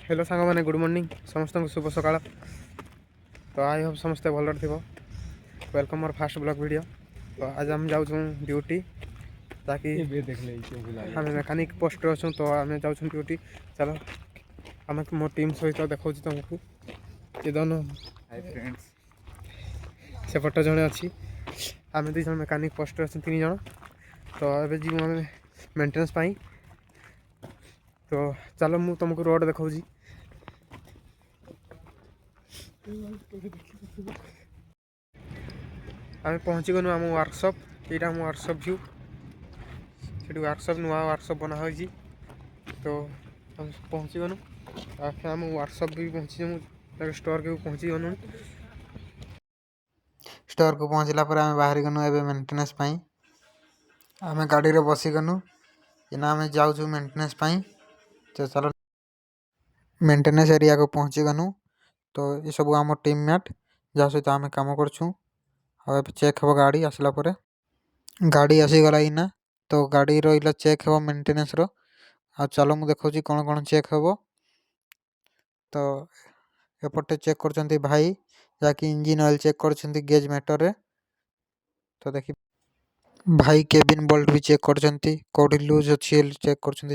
Hello सांग मैंने good morning समस्त शुभ सकाळ। तो आई होप समस्ते भल थी। वेलकम मोर फास्ट ब्लॉग वीडियो। तो आज हम जाऊँ ड्यूटी ताकि आम मेकानिक पोस्ट अच्छुँ। तो आम जाऊँ ड्यूटी। चलो आम मो टीम सहित देखा तुमको ये दोनों सेपट जड़े अच्छी आम दुज मेकानिक पोस्ट अच्छे 3 जन। तो ये जीव आम मेन्टेनेंस। तो चलो मु तुमको रोड देखा आम पहुँची गलु आम वर्कशॉप। यहाँ आम वर्कशॉप व्यू से वर्कशॉप नुआ वर्कशॉप बना हो। तो हम पहुँची गलु आम वर्कशॉप भी पहुँची स्टोर के भी पहुँची गलु। स्टोर को पहुँचला आम बाहरी गलु ए मेन्टेनेंस आम गाड़ी रे बसी गलु। इना आम जाऊँ मेन्टेनेंस। तो चलो मेन्टेनेंस एरिया को पहुँची गलु। तो ये सब आम टीम मेट जहाँ सहित आम कम करछुँ। चेक हे गाड़ी आसला गाड़ी आसीगला इना। तो गाड़ी रो चेक हे मेन्टेनेंस रो। आ चलो मुझे देखा कौन कौन चेक हे। तो एपटे चेक कर भाई जहाँकि इंजिन ऑयल चेक कर गेज मैटर रे। तो देखी भाई केबिन बोल्ट भी चेक कर कौटी लूज अच्छी चेक कर।